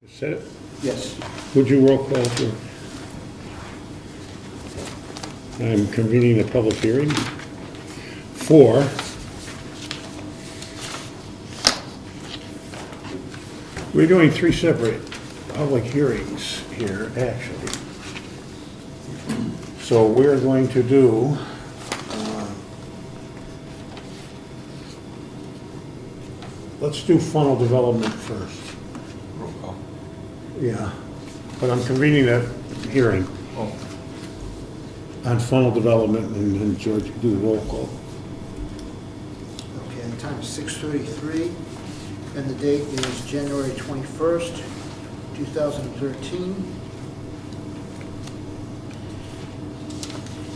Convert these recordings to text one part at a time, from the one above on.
Set it. Yes. Would you roll call for? I'm convening a public hearing for we're doing three separate public hearings here, actually. So we're going to do let's do funnel development first. Roll call. Yeah, but I'm convening that hearing Oh, on funnel development, and then George can do the roll call. Okay, the time is 6:33, and the date is January 21st, 2013.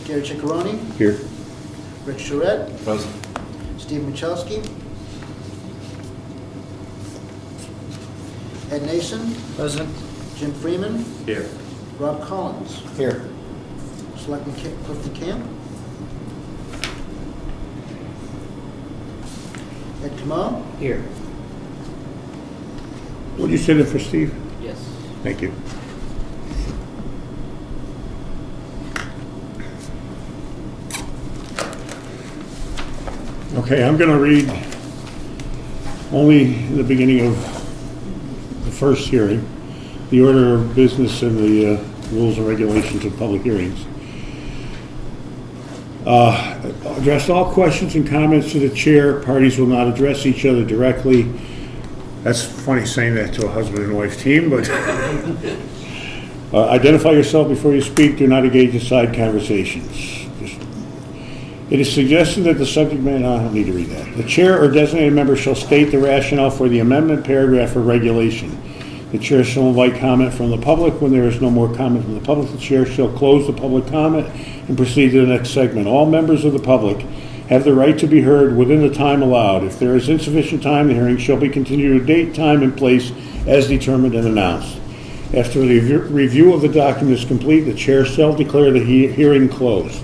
Gary Ciccarone, Here. Rick Charette, present. Steve Michalski, Ed Nason, Present. Jim Freeman, Here. Rob Collins, Here. Selectman Clifton Camp, Ed Kamal, Here. Would you sit in for Steve? Yes. Thank you. Okay, I'm going to read only the beginning of the first hearing, the order of business and the rules and regulations of public hearings. Address all questions and comments to the chair. Parties will not address each other directly. That's funny saying that to a husband and wife team, but identify yourself before you speak. Do not engage in side conversations. It is suggested that the subject matter, I don't need to read that. The chair or designated member shall state the rationale for the amendment, paragraph, or regulation. The chair shall invite comment from the public. When there is no more comment from the public, the chair shall close the public comment and proceed to the next segment. All members of the public have the right to be heard within the time allowed. If there is insufficient time, the hearing shall be continued at a date, time, and place as determined and announced. After the review of the document is complete, the chair shall declare the hearing closed.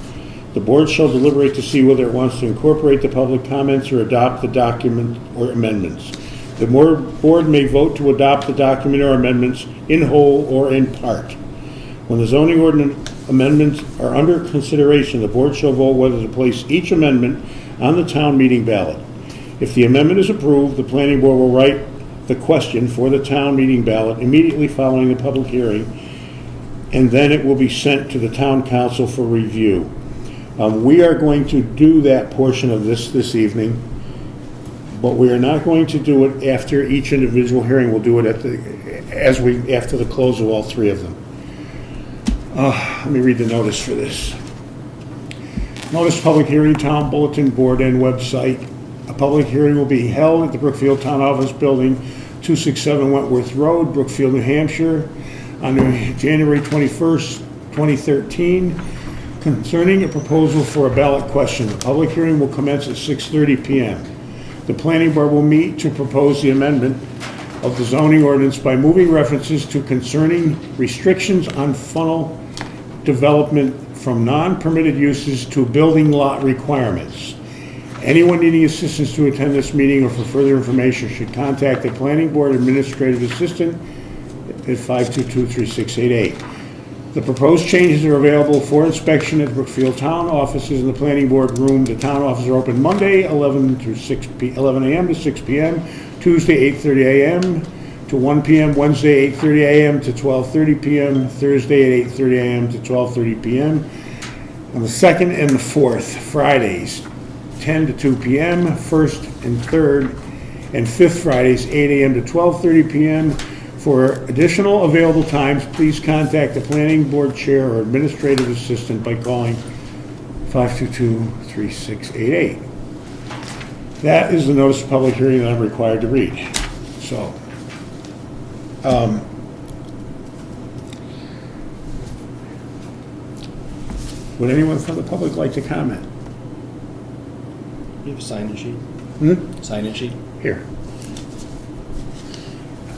The board shall deliberate to see whether it wants to incorporate the public comments or adopt the document or amendments. The board may vote to adopt the document or amendments in whole or in part. When the zoning ordinance amendments are under consideration, the board shall vote whether to place each amendment on the town meeting ballot. If the amendment is approved, the planning board will write the question for the town meeting ballot immediately following the public hearing, and then it will be sent to the town council for review. We are going to do that portion of this evening, but we are not going to do it after each individual hearing. We'll do it after the close of all three of them. Let me read the notice for this. Notice public hearing, town bulletin board and website. A public hearing will be held at the Brookfield Town Office Building, 267 Wentworth Road, Brookfield, New Hampshire, on January 21st, 2013, concerning a proposal for a ballot question. The public hearing will commence at 6:30 p.m. The planning board will meet to propose the amendment of the zoning ordinance by moving references to concerning restrictions on funnel development from non-permitted uses to building lot requirements. Anyone needing assistance to attend this meeting or for further information should contact the planning board administrative assistant at 522-3688. The proposed changes are available for inspection at Brookfield Town offices in the planning board room. The town offices are open Monday 11 a.m. to 6 p.m., Tuesday 8:30 a.m. to 1 p.m., Wednesday 8:30 a.m. to 12:30 p.m., Thursday at 8:30 a.m. to 12:30 p.m. On the second and the fourth Fridays, 10 to 2 p.m., first and third and fifth Fridays, 8 a.m. to 12:30 p.m. For additional available times, please contact the planning board chair or administrative assistant by calling 522-3688. That is the notice of public hearing that I'm required to read. So, would anyone from the public like to comment? You have a sign-in sheet? Hmm? Sign-in sheet? Here.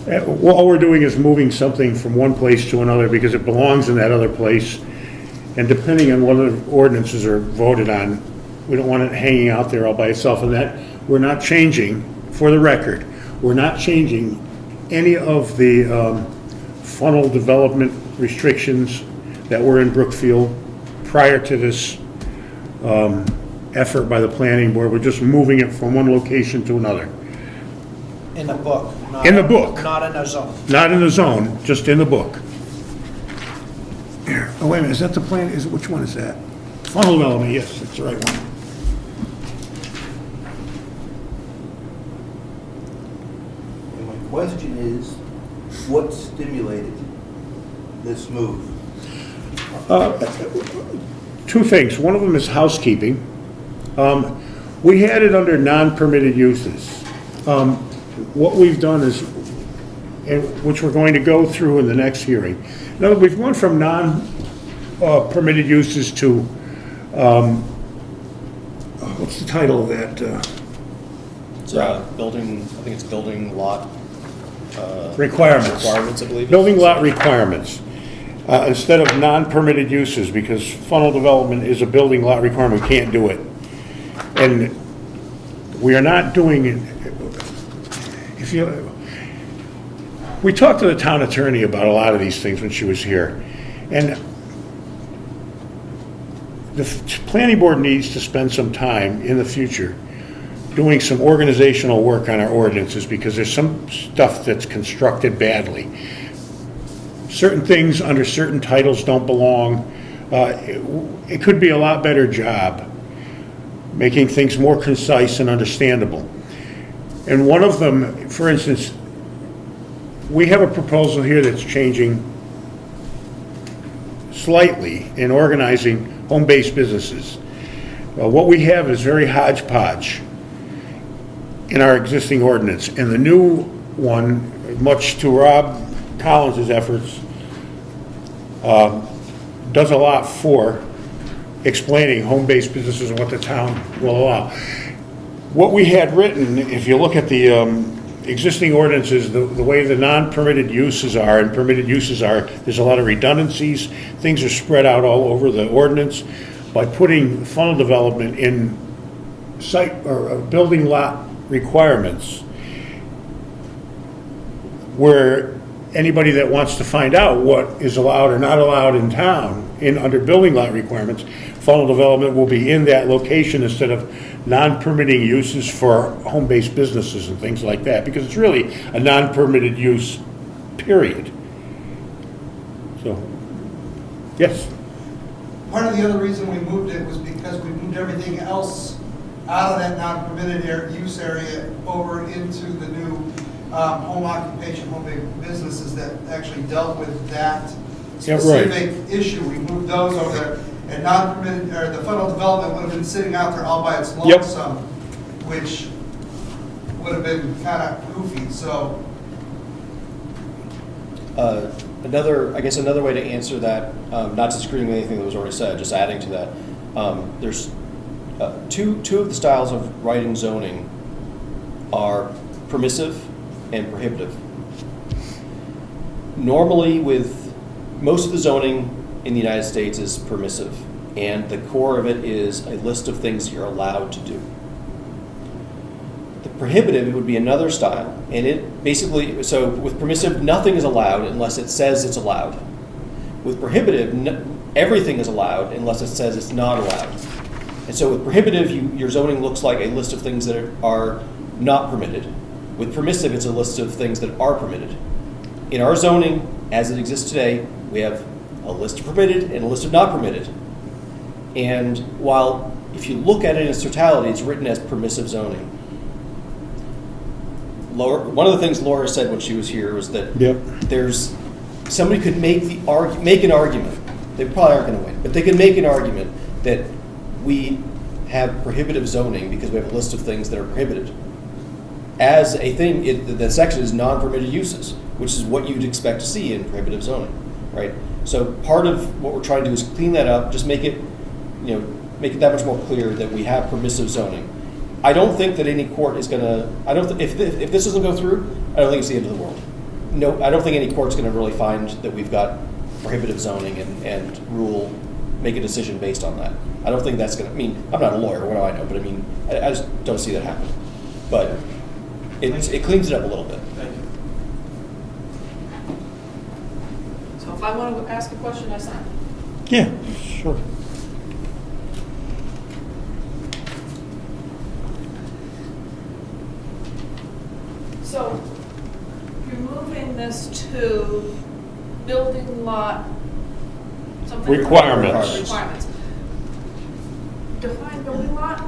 All we're doing is moving something from one place to another because it belongs in that other place. And depending on what the ordinances are voted on, we don't want it hanging out there all by itself. And that we're not changing, for the record, we're not changing any of the funnel development restrictions that were in Brookfield prior to this effort by the planning board. We're just moving it from one location to another. In the book. In the book. Not in the zone. Not in the zone, just in the book. Here, oh, wait a minute, is that the plan, which one is that? Funnel development, yes, that's the right one. And my question is, what stimulated this move? Two things. One of them is housekeeping. We had it under non-permitted uses. What we've done is, which we're going to go through in the next hearing. Now, we've gone from non-permitted uses to, what's the title of that? It's building, I think it's building lot. Requirements. Requirements, I believe. Building lot requirements. Instead of non-permitted uses, because funnel development is a building lot requirement, we can't do it. And we are not doing it. We talked to the town attorney about a lot of these things when she was here. And the planning board needs to spend some time in the future doing some organizational work on our ordinances, because there's some stuff that's constructed badly. Certain things under certain titles don't belong. It could be a lot better job making things more concise and understandable. And one of them, for instance, we have a proposal here that's changing slightly in organizing home-based businesses. What we have is very hodgepodge in our existing ordinance, and the new one, much to Rob Collins' efforts, does a lot for explaining home-based businesses and what the town will allow. What we had written, if you look at the existing ordinances, the way the non-permitted uses are and permitted uses are, there's a lot of redundancies. Things are spread out all over the ordinance. By putting funnel development in site or building lot requirements, where anybody that wants to find out what is allowed or not allowed in town under building lot requirements, funnel development will be in that location instead of non-permitting uses for home-based businesses and things like that, because it's really a non-permitted use, period. So, yes? Part of the other reason we moved it was because we moved everything else out of that non-permitted use area over into the new home occupation, home-based businesses that actually dealt with that specific issue. We moved those over there. And non-permitted, or the funnel development would have been sitting out there all by its lonesome, which would have been kind of goofy, so. Another way to answer that, not disagreeing with anything that was already said, just adding to that, there's two of the styles of writing zoning are permissive and prohibitive. Normally, with most of the zoning in the United States is permissive, and the core of it is a list of things you're allowed to do. The prohibitive would be another style, and it basically, so with permissive, nothing is allowed unless it says it's allowed. With prohibitive, everything is allowed unless it says it's not allowed. And so with prohibitive, your zoning looks like a list of things that are not permitted. With permissive, it's a list of things that are permitted. In our zoning, as it exists today, we have a list of permitted and a list of not permitted. And while if you look at it in its totality, it's written as permissive zoning. One of the things Laura said when she was here was that there's somebody could make an argument. They probably aren't going to win, but they can make an argument that we have prohibitive zoning because we have a list of things that are prohibited. As a thing, the section is non-permitted uses, which is what you'd expect to see in prohibitive zoning, right? So part of what we're trying to do is clean that up, just make it that much more clear that we have permissive zoning. I don't think that any court is going to. If this doesn't go through, I don't think it's the end of the world. No, I don't think any court's going to really find that we've got prohibitive zoning and make a decision based on that. I don't think that's going to. I mean, I'm not a lawyer. What do I know? But I mean, I just don't see that happening. But it cleans it up a little bit. Thank you. if I want to ask a question, I sign. Yeah, sure. So you're moving this to building lot something? Requirements. Requirements. Define building lot?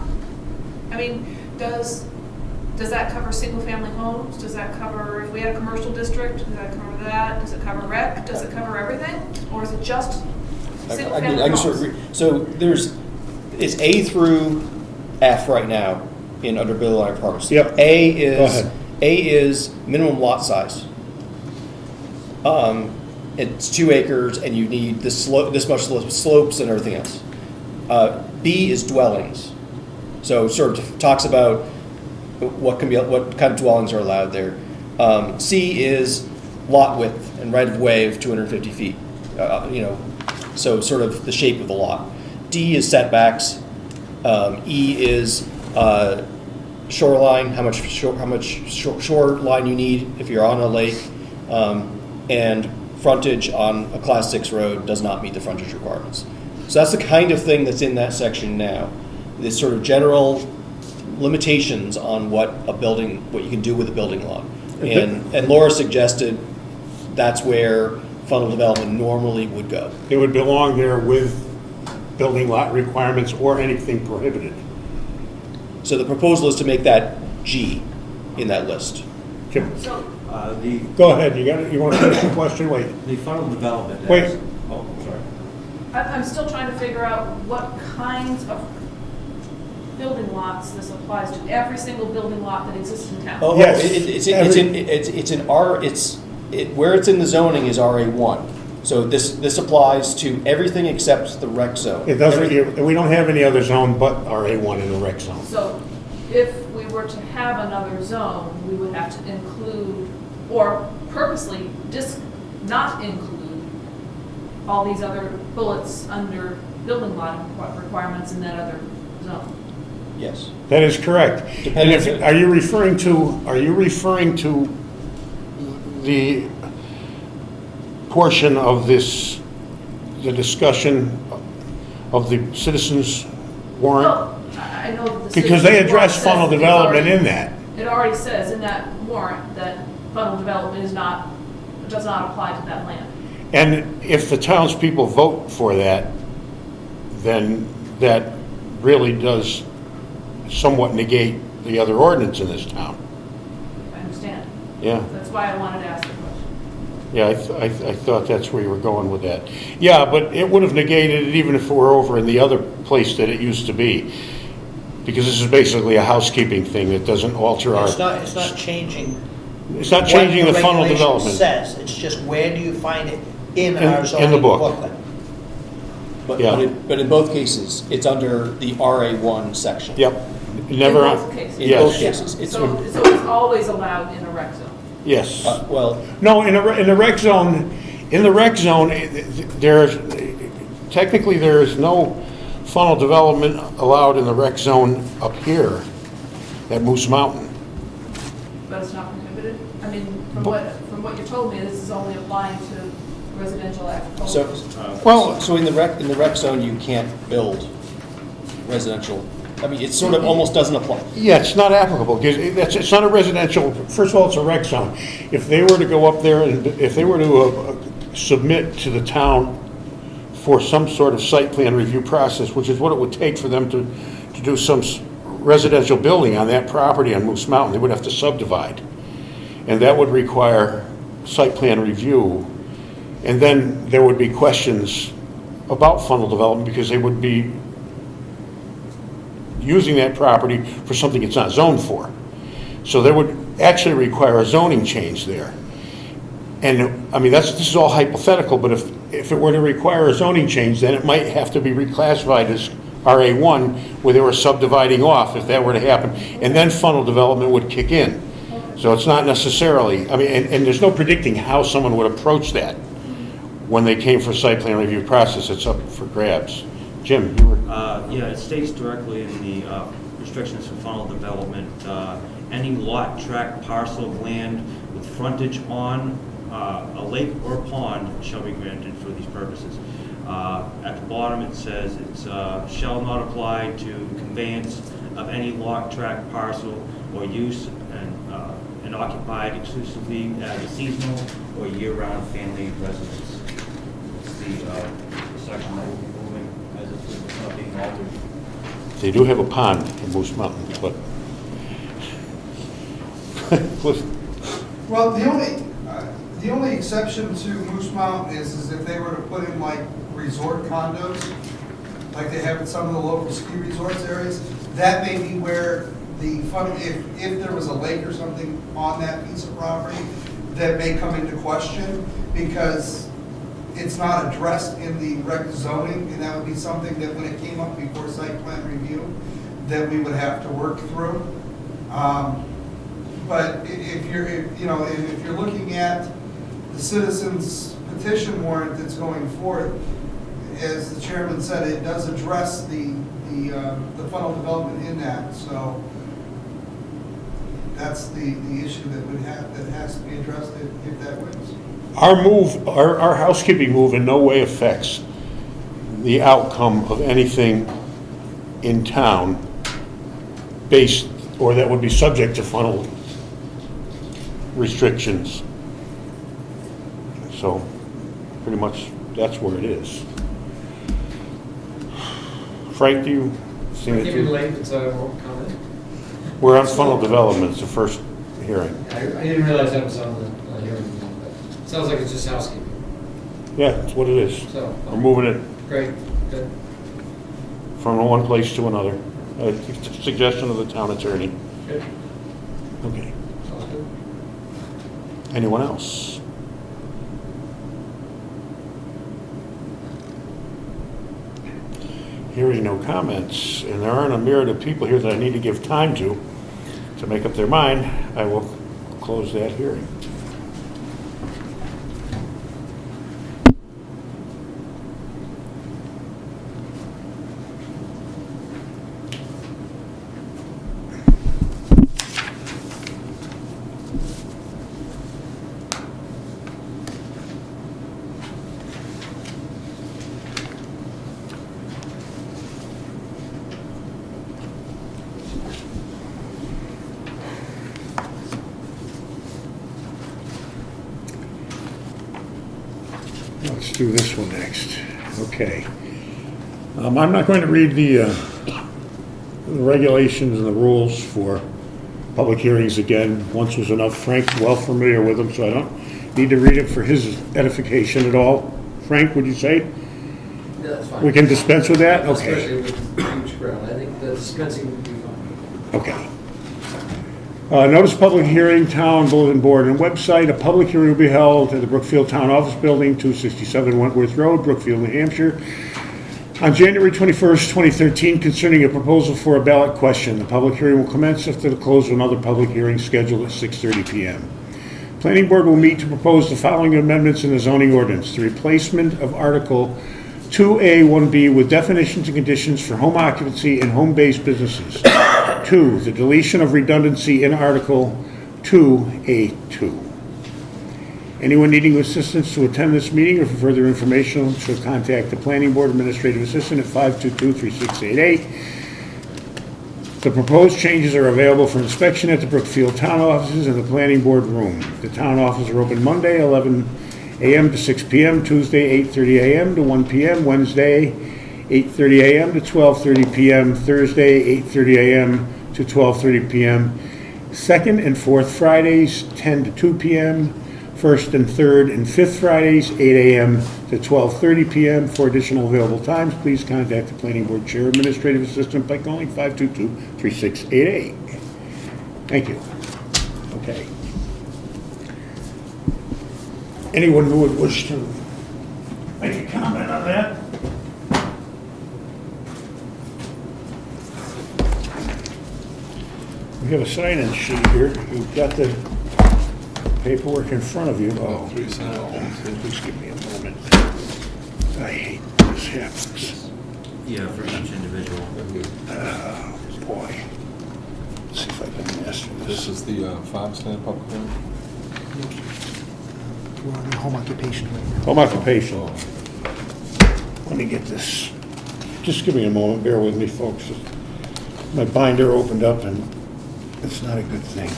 I mean, does that cover single-family homes? Does that cover, if we had a commercial district, does that cover that? Does it cover rec? Does it cover everything? Or is it just single-family I can sort homes? of so it's A through F right now in under building lot requirements. Yep. Go ahead. A is minimum lot size. It's 2 acres, and you need this much slopes and everything else. B is dwellings, so sort of talks about what kind of dwellings are allowed there. C is lot width and right of way of 250 feet. So sort of the shape of the lot. D is setbacks. E is shoreline, how much shoreline you need if you're on a lake, and frontage on a Class 6 road does not meet the frontage requirements. So that's the kind of thing that's in that section now. This sort of general limitations on what you can do with a building lot. And Laura suggested that's where funnel development normally would go. It would belong there with building lot requirements or anything prohibited. So the proposal is to make that G in that list. Jim, So, go ahead, you want to finish your question? Wait. The funnel development. Wait. Oh, sorry. I'm still trying to figure out what kinds of building lots this applies to. Every single building lot that exists in town. Oh, Yes. Where it's in the zoning is RA1. So this applies to everything except the rec zone. It doesn't, we don't have any other zone but RA1 in the rec zone. So if we were to have another zone, we would have to include, or purposely not include all these other bullets under building lot requirements in that other zone. Yes. That is correct. And Depending- are you referring to the portion of this, the discussion of the citizens warrant? Well, I know that the Because they citizens address warrant funnel says it's development already- in that. It already says in that warrant that funnel development does not apply to that land. And if the townspeople vote for that, then that really does somewhat negate the other ordinance in this town. I understand. Yeah. That's why I wanted to ask the question. Yeah, I thought that's where you were going with that. Yeah, but it would have negated it even if it were over in the other place that it used to be. Because this is basically a housekeeping thing that doesn't alter our... It's not changing. It's not changing the funnel regulation development. says, it's just where do you find it in In- our in the zoning book. booklet? Yeah. But in both cases, it's under the RA1 section. Yep. Never... In both cases. In both Yes, cases. So it's always allowed in a rec zone. yes. Well, No, in the rec zone, technically there is no funnel development allowed in the rec zone up here at Moose Mountain. But it's not prohibited? I mean, from what you told me, this is only applying to residential agriculture. so in the rec zone, you can't build residential. I mean, it sort of almost doesn't apply. Yeah, it's not applicable, because it's not a residential, first of all, it's a rec zone. If they were to go up there and if they were to submit to the town for some sort of site plan review process, which is what it would take for them to do some residential building on that property on Moose Mountain, they would have to subdivide. And that would require site plan review. And then there would be questions about funnel development because they would be using that property for something it's not zoned for. So they would actually require a zoning change there. And, I mean, this is all hypothetical, but if it were to require a zoning change, then it might have to be reclassified as RA1, where they were subdividing off, if that were to happen. And then funnel development would kick in. So it's not necessarily, I mean, and there's no predicting how someone would approach that when they came for site plan review process. It's up for grabs. Jim, you were... Yeah, it states directly in the restrictions for funnel development, any lot, tract, parcel of land with frontage on a lake or pond shall be granted for these purposes. At the bottom, it says it's shall not apply to conveyance of any lot, tract, parcel, or use and occupied exclusively as a seasonal or year-round family residence. It's the section that will be moving as it's not being altered. They do have a pond in Moose Mountain, but. Well, the only exception to Moose Mountain is if they were to put in like resort condos, like they have in some of the local ski resorts areas, that may be where the fun, if there was a lake or something on that piece of property, that may come into question, because it's not addressed in the rec zoning, and that would be something that when it came up before site plan review, that we would have to work through. But if you're looking at the citizens petition warrant that's going forth, as the chairman said, it does address the funnel development in that, so that's the issue that has to be addressed if that wins. Our housekeeping move in no way affects the outcome of anything in town based, or that would be subject to funnel restrictions. So, pretty much, that's where it is. Frank, do you see I it came in too? late, so I won't comment. We're on funnel development, it's the first hearing. I didn't realize that was on the hearing. But sounds like it's just housekeeping. Yeah, that's what it is. So, We're moving it great, good. from one place to another. It's a suggestion of the town attorney. Good. Okay. Sounds good. Anyone else? Hearing no comments, and there aren't a myriad of people here that I need to give time to make up their mind, I will close that hearing. Let's do this one next. Okay. I'm not going to read the regulations and the rules for public hearings again. Once was enough. Frank's well familiar with them, so I don't need to read it for his edification at all. Frank, would you say? Yeah, that's fine. We can dispense with that? Okay. Especially with huge crowd. I think the dispensing would be fine. Okay. Notice public hearing, town bulletin board and website. A public hearing will be held at the Brookfield Town Office Building, 267 Wentworth Road, Brookfield, New Hampshire, on January 21st, 2013, concerning a proposal for a ballot question. The public hearing will commence after the close of another public hearing scheduled at 6:30 p.m. Planning board will meet to propose the following amendments in the zoning ordinance: the replacement of Article 2A, 1B with definitions and conditions for home occupancy and home-based businesses. 2, the deletion of redundancy in Article 2A2. Anyone needing assistance to attend this meeting or for further information should contact the Planning Board Administrative Assistant at 522-3688. The proposed changes are available for inspection at the Brookfield Town Offices and the Planning Board Room. The town offices are open Monday, 11 a.m. to 6 p.m., Tuesday, 8:30 a.m. to 1 p.m., Wednesday, 8:30 a.m. to 12:30 p.m., Thursday, 8:30 a.m. to 12:30 p.m., second and fourth Fridays, 10 to 2 p.m., first and third and fifth Fridays, 8 a.m. to 12:30 p.m. For additional available times, please contact the Planning Board Chair Administrative Assistant by calling 522-3688. Thank you. Okay. Anyone who would wish to make a comment on that? We have a sign-in sheet here. You've got the paperwork in front of you. Oh, please give me a moment. I hate when this happens. Yeah, for each individual. Oh, boy. Let's see if I can master this. This is the farm stand public hearing? We're on the home occupation right now. Home occupation. Let me get this. Just give me a moment, bear with me, folks. My binder opened up and it's not a good thing.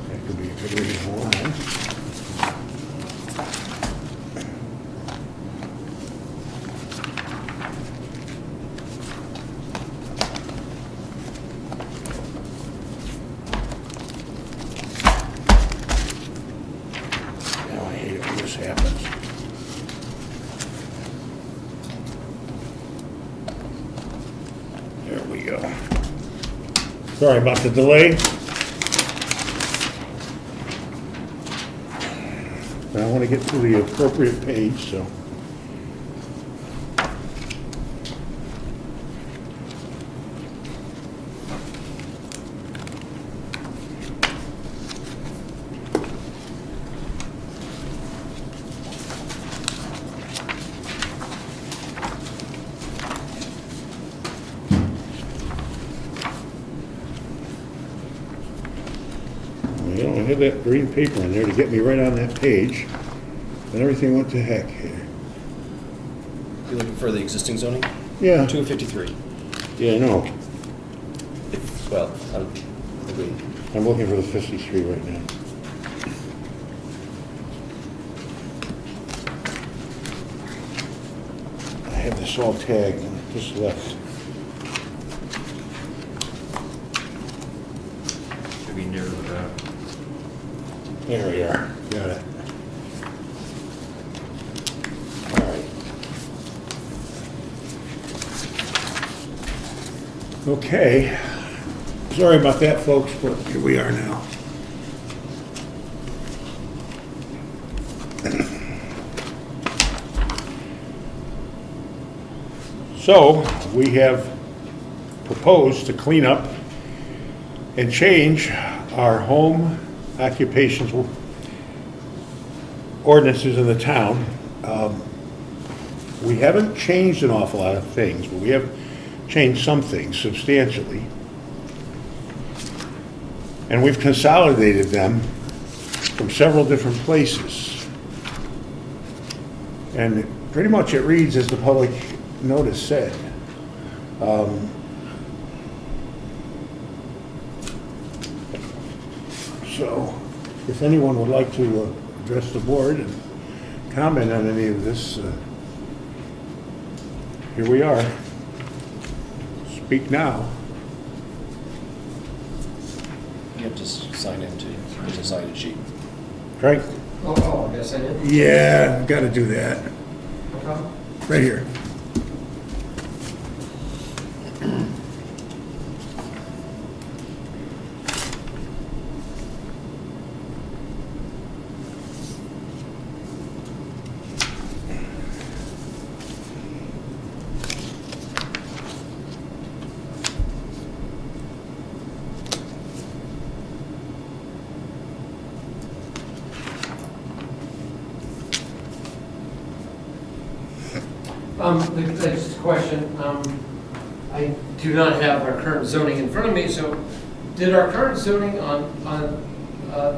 That could be a good reason why. Now I hate it when this happens. There we go. Sorry about the delay. But I want to get to the appropriate page, so. You know, I had that green paper in there to get me right on that page, and everything went to heck here. You're looking for the existing zoning? Yeah, 253. yeah, no, Well, agree. I'm looking for the 53 right now. I have this all tagged, and it just left. Should be near the back. There we are, got it. All right. Okay, sorry about that, folks, but here we are now. So, we have proposed to clean up and change our home occupations ordinances in the town. We haven't changed an awful lot of things, but we have changed some things substantially. And we've consolidated them from several different places. And pretty much it reads as the public notice said. So, if anyone would like to address the board and comment on any of this, here we are. Speak now. You have to sign in too. There's a sign-in sheet. Right? Oh, I guess I did. Yeah, got to do that. No problem. Right here. Just a question. I do not have our current zoning in front of me, so did our current zoning on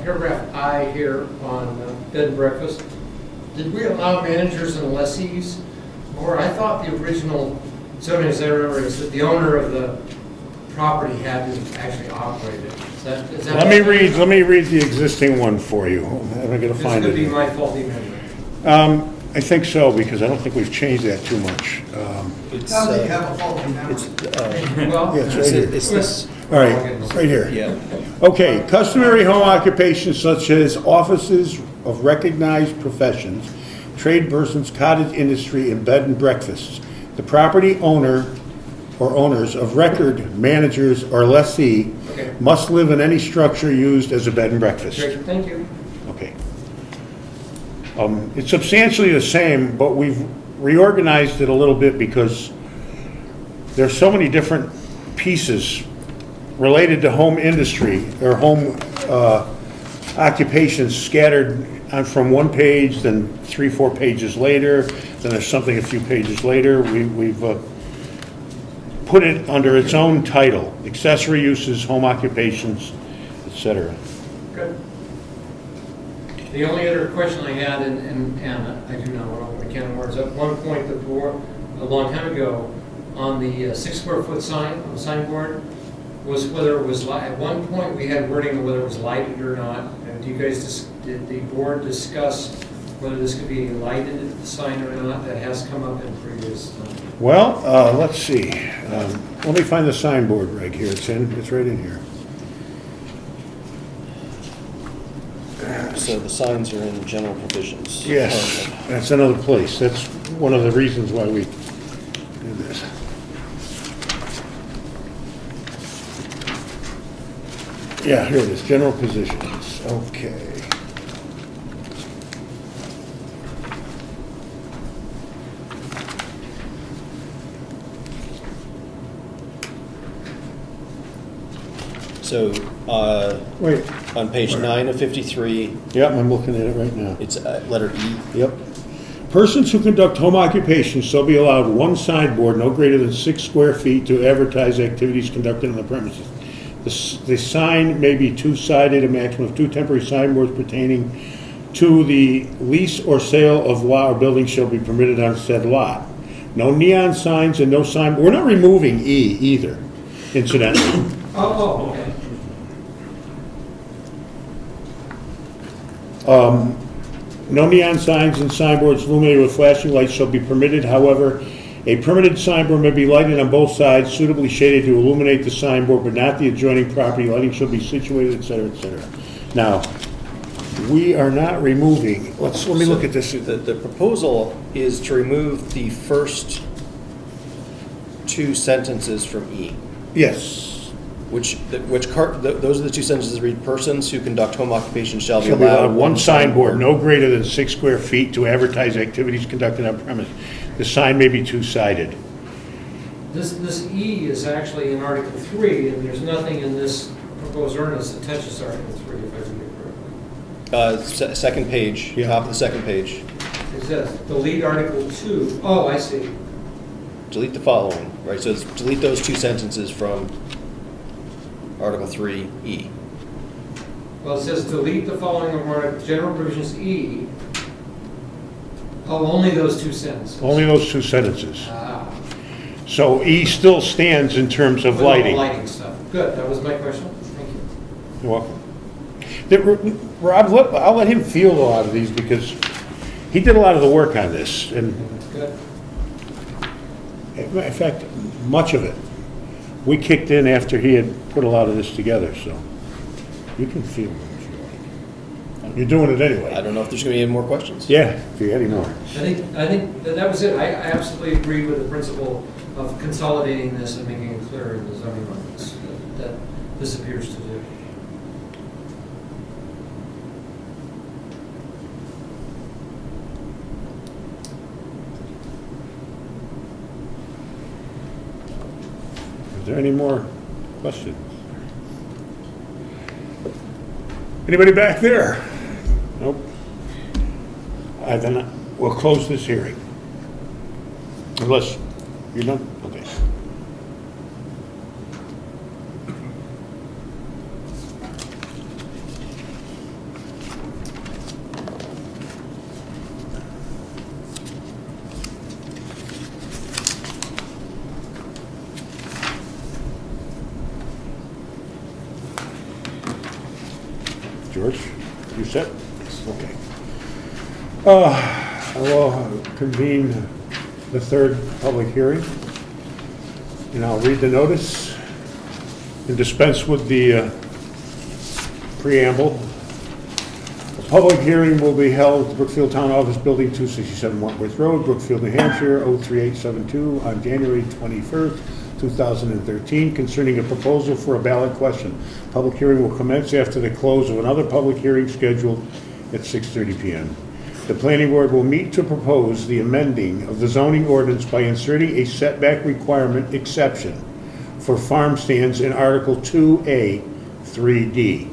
paragraph I here on bed and breakfast, did we allow managers and lessees? Or I thought the original zoning, as I remember, is that the owner of the property had to actually operate it. Is that Let me read the existing one for you. I'm going to find This could be it. my faulty memory. I think so, because I don't think we've changed that too much. It's, Sounds like you have a faulty memory. Well, Yeah, it's right here. it's this. All right, right here. Yeah. Okay, customary home occupations such as offices of recognized professions, trade persons, cottage industry, and bed and breakfasts. The property owner or owners of record, managers, or lessee Okay. must live in any structure used as a bed and breakfast. great, thank you. Okay. It's substantially the same, but we've reorganized it a little bit because there's so many different pieces related to home industry or home occupations scattered from one page, then 3-4 pages later, then there's something a few pages later. We've put it under its own title, accessory uses, home occupations, etc. Good. The only other question I had, and I do not want to open a can of worms, at one point the board, a long time ago, on the 6 square foot sign, on the signboard, was whether it was, at one point we had wording of whether it was lighted or not. And did the board discuss whether this could be a lighted sign or not? That has come up in previous. Well, let's see. Let me find the signboard right here. It's right in here. So the signs are in general provisions. Yes, that's another place. That's one of the reasons why we do this. Yeah, here it is, general positions. Okay. So, Wait. on page 9 of 53, Yep, I'm looking at it right now. it's letter E. Yep. Persons who conduct home occupations shall be allowed one signboard no greater than 6 square feet to advertise activities conducted on the premises. The sign may be two-sided, a maximum of 2 temporary signboards pertaining to the lease or sale of lot or building shall be permitted on said lot. No neon signs and no sign, we're not removing E either, incidentally. Oh, okay. No neon signs and signboards illuminated with flashing lights shall be permitted. However, a permitted signboard may be lighted on both sides, suitably shaded to illuminate the signboard, but not the adjoining property. Lighting shall be situated, etc., etc. Now, we are not removing, let me look at this. The proposal is to remove the first 2 sentences from E. Yes. Those are the 2 sentences that read, persons who conduct home occupation shall be Shall be allowed allowed one signboard no greater than 6 square feet to advertise activities conducted on premise. The sign may be two-sided. This E is actually in Article 3, and there's nothing in this proposed ordinance that touches Article 3, if I read it correctly. Second page, Yeah. top of the second page. It says, delete Article 2. Oh, I see. Delete the following, right? So it's delete those 2 sentences from Article 3E. Well, it says delete the following of Article, general provisions E. Oh, only those 2 sentences. Only those 2 sentences. Ah. So E still stands in terms of With all the lighting. lighting stuff. Good, that was my question. Thank you. You're welcome. Rob, I'll let him field a lot of these because he did a lot of the work on this. And Good. in fact, much of it, we kicked in after he had put a lot of this together, so you can field them if you like. You're doing it I anyway. don't know if there's going to be any more questions. Yeah, if you had any more. I think that was it. I absolutely agree with the principle of consolidating this and making it clear in the zoning ordinance that this appears to do. Is there any more questions? Anybody back there? Nope. Then we'll close this hearing. Unless you're done? Okay. George, you set? Okay. I will convene the 3rd public hearing, and I'll read the notice and dispense with the preamble. The public hearing will be held at the Brookfield Town Office Building, 267 Wentworth Road, Brookfield, New Hampshire, 03872, on January 21st, 2013, concerning a proposal for a ballot question. Public hearing will commence after the close of another public hearing scheduled at 6:30 p.m. The planning board will meet to propose the amending of the zoning ordinance by inserting a setback requirement exception for farm stands in Article 2A, 3D,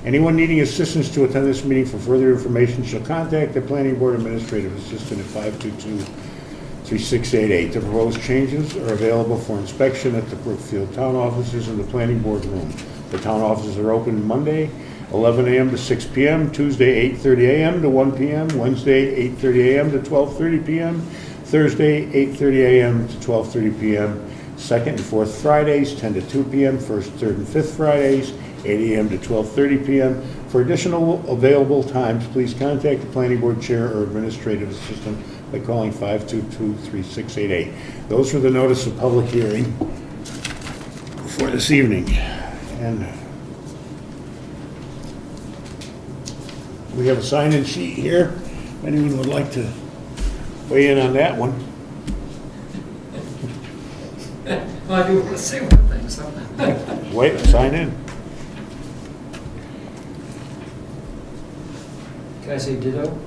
Anyone needing assistance to attend this meeting for further information shall contact the planning board administrative assistant at 522-3688. The proposed changes are available for inspection at the Brookfield town offices and the planning board room. The town offices are open Monday, 11 a.m. to 6 p.m., Tuesday, 8:30 a.m. to 1 p.m., Wednesday, 8:30 a.m. to 12:30 p.m., Thursday, 8:30 a.m. to 12:30 p.m., second and fourth Fridays, 10 to 2 p.m., first, third, and fifth Fridays, 8 a.m. to 12:30 p.m. For additional available times, please contact the planning board chair or administrative assistant by calling 522-3688. Those are the notice of public hearing for this evening. And we have a sign-in sheet here. If anyone would like to weigh in on that one. Well, I do want to say one thing, so. Wait, sign in. Can I say ditto?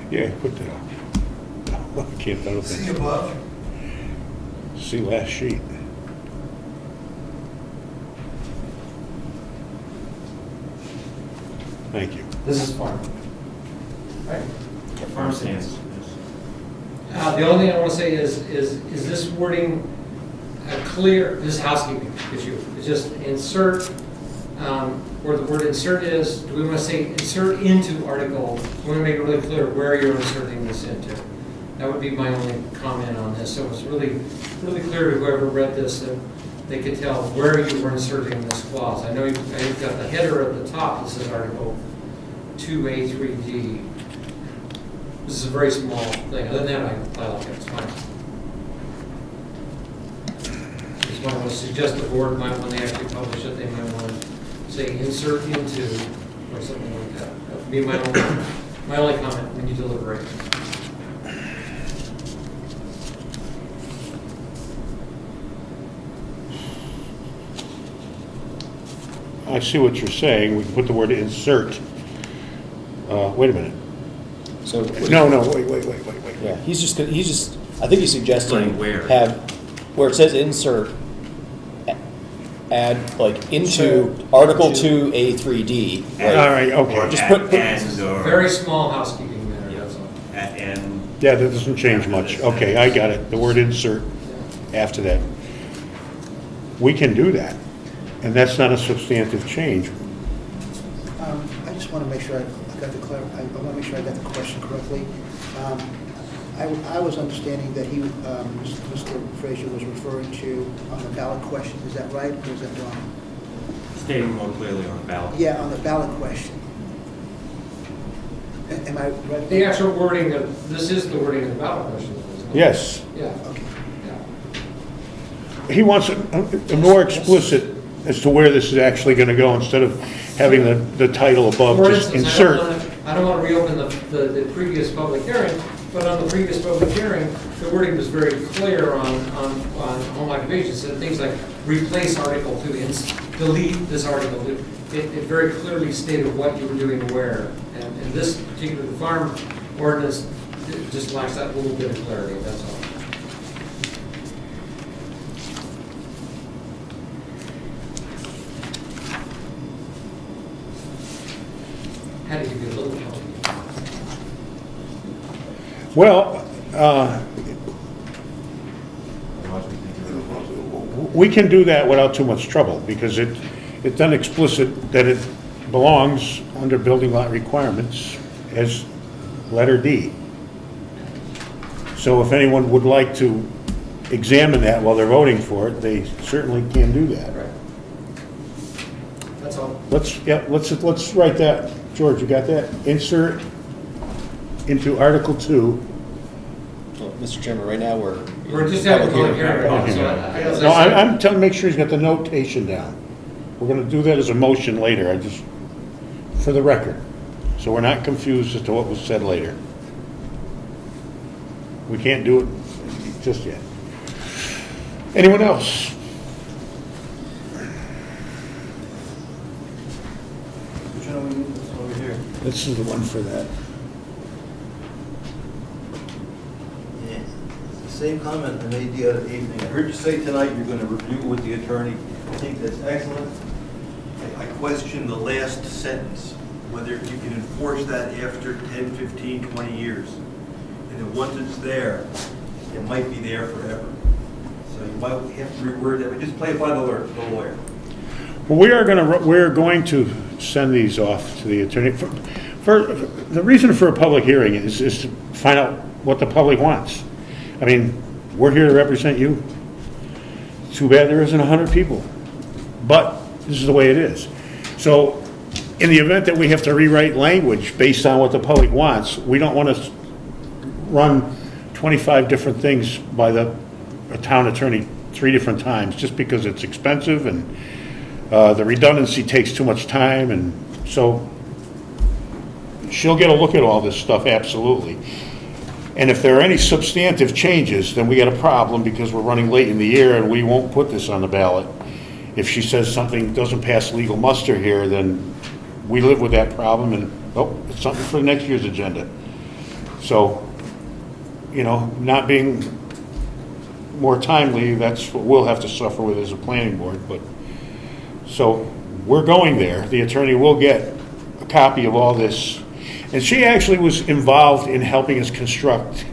Yeah, put that up. I can't, I don't See think. above? See last sheet. Thank you. This is farm. Right? Farm stands. The only thing I want to say is this wording clear, this is housekeeping issue. It's just insert, where the word insert is, do we want to say insert into article? We want to make it really clear where you're inserting this into. That would be my only comment on this. So it's really, really clear to whoever read this that they could tell where you were inserting this clause. I know you've got the header at the top, this is article 2A3D. This is a very small thing. Other than that, I like it. It's fine. Just want to suggest the board might, when they actually publish it, they might want to say insert into or something like that. That would be my only comment when you deliberate. I see what you're saying. We can put the word insert. Wait a minute. So, No, wait. yeah, he's just, I think he's suggesting Like where? have, where it says insert, add like into Article 2A3D. All right, okay. Just put- As or. Very small housekeeping there, Yeah. that's all. And. Yeah, that doesn't change much. Okay, I got it. The word insert after that. We can do that, and that's not a substantive change. I just want to make sure I got the I want to make sure I got the question correctly. I was understanding that Mr. Frazier was referring to on the ballot question. Is that right, or is that wrong? Stating more clearly on the ballot. Yeah, on the ballot question. Am I right? The actual wording of, this is the wording of the ballot question. isn't it? Yes. Yeah. Okay. Yeah. He wants it more explicit as to where this is actually going to go instead of having the title above, For just instance, insert. I don't want to reopen the previous public hearing, but on the previous public hearing, the wording was very clear on home occupation. It said things like replace Article 2, delete this article. It very clearly stated what you were doing where. And this particular farm ordinance just lacks that little bit of clarity, that's all. Had to give you a little help. Well, we can do that without too much trouble, because it's done explicit that it belongs under building lot requirements as letter D. So if anyone would like to examine that while they're voting for it, they certainly can do that. Right. That's all. Let's write that. George, you got that? Insert into Article 2. Well, Mr. Chairman, right now we're We're just having a public hearing right now, Okay. so as No, I said- I'm telling, make sure he's got the notation down. We're gonna do that as a motion later, for the record, so we're not confused as to what was said later. We can't do it just yet. Anyone else? Which one are we using? This one over here. This is the one for that. Yeah. It's the same comment I made the other evening. I heard you say tonight you're going to review with the attorney. I think that's excellent. I question the last sentence, whether you can enforce that after 10, 15, 20 years. And then once it's there, it might be there forever. So you might have to reword that, but just play it by the lawyer. Well, we're going to send these off to the attorney. The reason for a public hearing is to find out what the public wants. I mean, we're here to represent you. Too bad there isn't 100 people, but this is the way it is. So in the event that we have to rewrite language based on what the public wants, we don't want to run 25 different things by a town attorney 3 different times just because it's expensive and the redundancy takes too much time, and so she'll get a look at all this stuff, absolutely. And if there are any substantive changes, then we got a problem because we're running late in the year and we won't put this on the ballot. If she says something doesn't pass legal muster here, then we live with that problem and, oh, it's something for next year's agenda. So, you know, not being more timely, that's what we'll have to suffer with as a planning board. But so we're going there. The attorney will get a copy of all this. And she actually was involved in helping us construct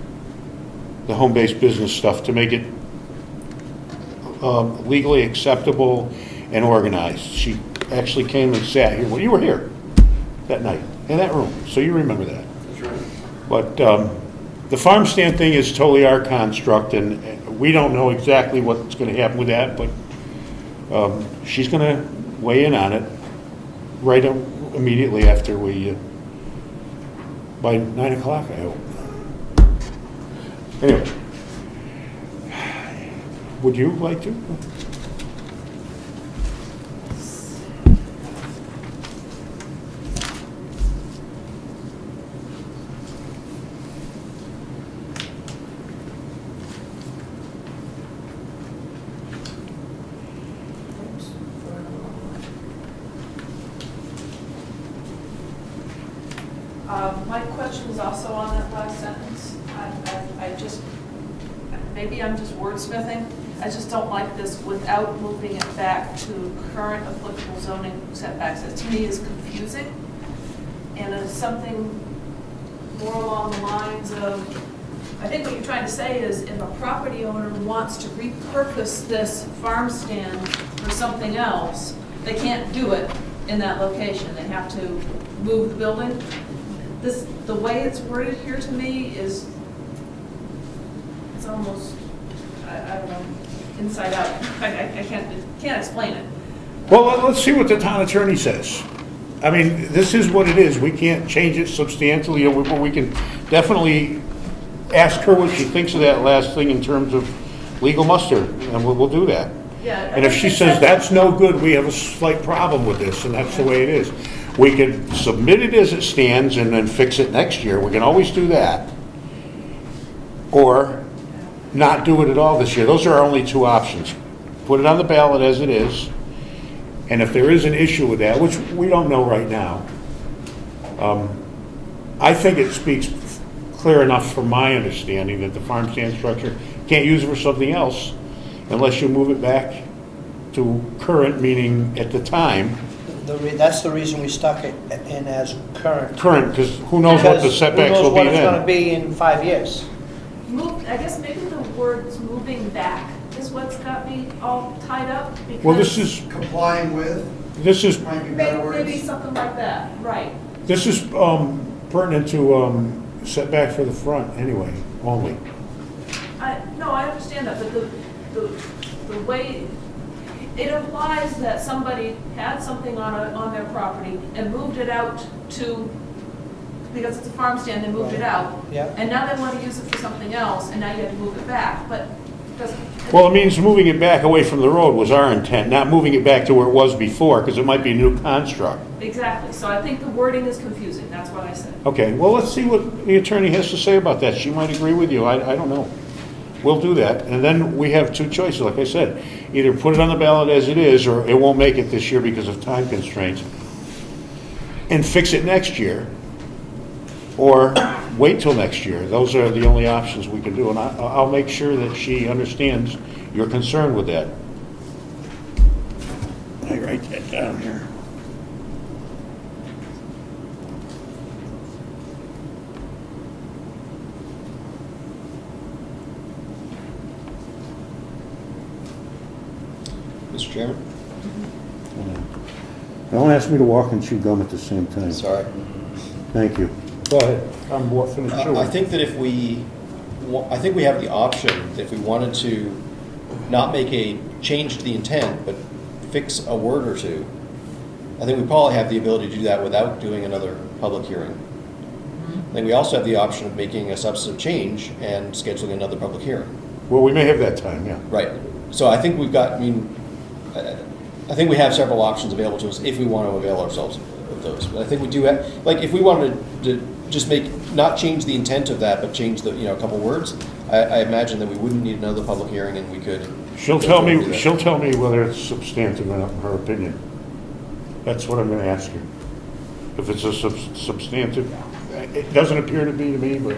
the home-based business stuff to make it legally acceptable and organized. She actually came and sat here. Well, you were here that night in that room, so you remember that. That's right. But the farm stand thing is totally our construct, and we don't know exactly what's going to happen with that, but she's going to weigh in on it right immediately after we... by 9 o'clock, I hope. Anyway, would you like to? My question is also on that last sentence. I just, maybe I'm just wordsmithing. I just don't like this without moving it back to current applicable zoning setbacks. That to me is confusing. And it's something more along the lines of, I think what you're trying to say is if a property owner wants to repurpose this farm stand for something else, they can't do it in that location. They have to move the building. The way it's worded here to me is, it's almost, I don't know, inside out. I can't explain it. Well, let's see what the town attorney says. I mean, this is what it is. We can't change it substantially, but we can definitely ask her what she thinks of that last thing in terms of legal muster, and we'll do that. Yeah. And if she says that's no good, we have a slight problem with this, and that's the way it is. We could submit it as it stands and then fix it next year. We can always do that. Or not do it at all this year. Those are our only 2 options. Put it on the ballot as it is, and if there is an issue with that, which we don't know right now, I think it speaks clear enough from my understanding that the farm stand structure can't use it for something else unless you move it back to current, meaning at the time. That's the reason we stuck it in as current. Current, because who knows what the setbacks will be Who knows what it's going to then. be in 5 years. I guess maybe the words moving back is what's got me all tied up. Because Well, this is Complying with, might be better maybe words. something like that, right. pertinent to setback for the front anyway, only. No, I understand that, but the way, it implies that somebody had something on their property and moved it out to, because it's a farm stand, they moved it out. Yeah. And now they want to use it for something else, and now you have to move it back, but it doesn't. Well, it means moving it back away from the road was our intent, not moving it back to where it was before, because it might be a new construct. Exactly, so I think the wording is confusing, that's what I said. Okay, well, let's see what the attorney has to say about that. She might agree with you, I don't know. We'll do that, and then we have 2 choices, like I said. Either put it on the ballot as it is, or it won't make it this year because of time constraints, and fix it next year, or wait till next year. Those are the only options we can do, and I'll make sure that she understands your concern with that. I write that down here. Mr. Chairman? Don't ask me to walk and chew gum at the same time. Sorry. Thank you. Go ahead. I'm finished chewing. I think that if I think we have the option, if we wanted to not make a change to the intent, but fix a word or two, I think we probably have the ability to do that without doing another public hearing. I think we also have the option of making a substantive change and scheduling another public hearing. Well, we may have that time, yeah. Right. So I think we've got, I think we have several options available to us if we want to avail ourselves of those. But I think we do have, like, if we wanted to just not change the intent of that, but change the, a couple words, I imagine that we wouldn't need another public hearing and we could. She'll tell me whether it's substantive in her opinion. That's what I'm gonna ask her. If it's a substantive, it doesn't appear to be to me, but.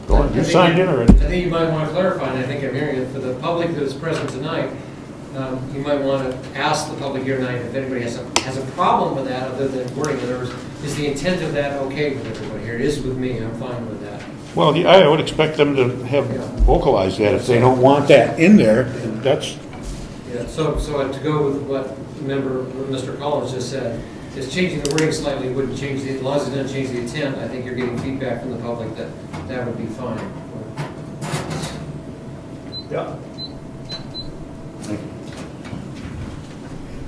Go on, you signed in already. I think you might want to clarify, and I think I'm hearing it, for the public that is present tonight, you might want to ask the public here tonight if anybody has a problem with that other than wording. In other words, is the intent of that okay with everybody here? It is with me, I'm fine with that. Well, I would expect them to have vocalized that. If they don't want that in there, that's, Yeah, so to go with what Mr. Collins just said, is changing the wording slightly wouldn't change as long as it doesn't change the intent, I think you're getting feedback from the public that would be fine. yeah.